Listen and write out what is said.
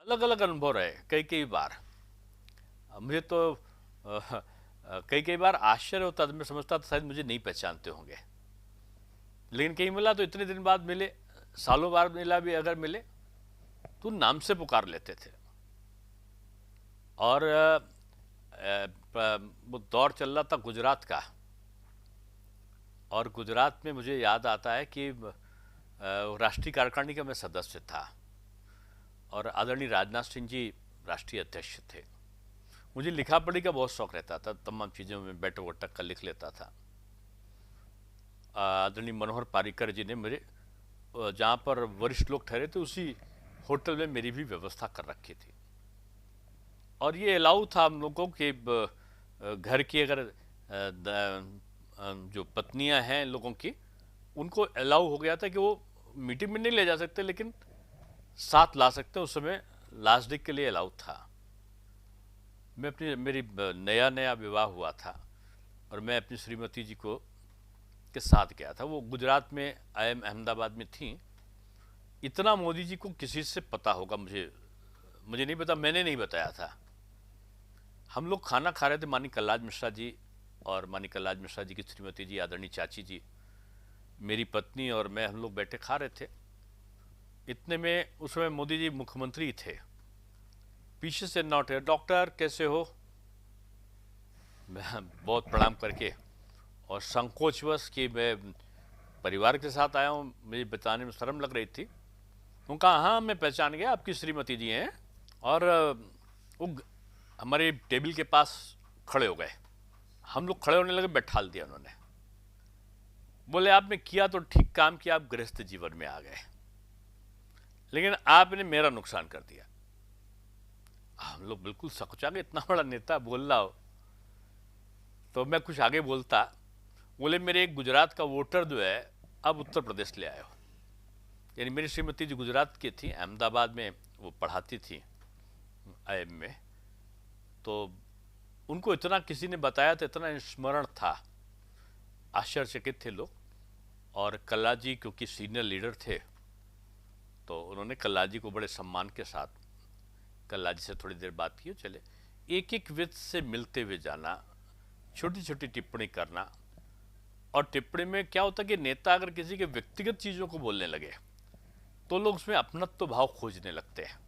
अलग अलग अनुभव रहे कई कई बार। मुझे तो कई कई बार आश्चर्य होता था, मैं समझता था शायद मुझे नहीं पहचानते होंगे, लेकिन कहीं मिला तो इतने दिन बाद मिले, सालों बाद मिला भी अगर मिले तो नाम से पुकार लेते थे। और वो दौर चल रहा था गुजरात का, और गुजरात में मुझे याद आता है कि राष्ट्रीय कार्यकारिणी का मैं सदस्य था, और आदरणीय राजनाथ सिंह जी राष्ट्रीय अध्यक्ष थे। मुझे लिखा पढ़ी का बहुत शौक रहता था, तमाम चीज़ों में बैठक वटक का लिख लेता था। आदरणीय मनोहर पारिकर जी ने मेरे जहाँ पर वरिष्ठ लोग ठहरे थे उसी होटल में मेरी भी व्यवस्था कर रखी थी। और ये अलाउ था हम लोगों के घर की अगर जो पत्नियां हैं लोगों की, उनको अलाउ हो गया था कि वो मीटिंग में नहीं ले जा सकते, लेकिन साथ ला सकते हैं। उस समय लास्ट डे के लिए अलाउ था। मैं अपनी मेरी नया नया विवाह हुआ था और मैं अपनी श्रीमती जी को के साथ गया था। वो गुजरात में IIM अहमदाबाद में थी। इतना मोदी जी को किसी से पता होगा, मुझे नहीं पता, मैंने नहीं बताया था। हम लोग खाना खा रहे थे, मानी कल्लाज मिश्रा जी और मानी कल्लाज मिश्रा जी की श्रीमती जी, आदरणीय चाची जी, मेरी पत्नी और मैं, हम लोग बैठे खा रहे थे। इतने में उस समय मोदी जी मुख्यमंत्री थे। पीछे से नौटे, डॉक्टर कैसे हो। मैं बहुत प्रणाम करके, और संकोचवश कि मैं परिवार के साथ आया हूँ, मुझे बताने में शर्म लग रही थी। उन्होंने कहा हाँ मैं पहचान गया, आपकी श्रीमती जी हैं। और वो हमारे टेबल के पास खड़े हो गए। हम लोग खड़े होने लगे, बैठा दिया उन्होंने। बोले आपने किया तो ठीक काम किया, आप गृहस्थ जीवन में आ गए, लेकिन आपने मेरा नुकसान कर दिया। हम लोग बिल्कुल सकुचा गए, इतना बड़ा नेता बोल रहा हो। तो मैं कुछ आगे बोलता, बोले मेरे एक गुजरात का वोटर जो है अब उत्तर प्रदेश ले आए हो। यानी मेरी श्रीमती जी गुजरात की थी, अहमदाबाद में वो पढ़ाती थी IIM में। तो उनको इतना किसी ने बताया तो इतना स्मरण था, आश्चर्यचकित थे लोग। और कल्ला जी क्योंकि सीनियर लीडर थे, तो उन्होंने कल्ला जी को बड़े सम्मान के साथ, कल्ला जी से थोड़ी देर बात की, चले। एक एक व्यक्ति से मिलते हुए जाना, छोटी छोटी टिप्पणी करना। और टिप्पणी में क्या होता कि नेता अगर किसी के व्यक्तिगत चीज़ों को बोलने लगे तो लोग उसमें अपनत्व भाव खोजने लगते हैं।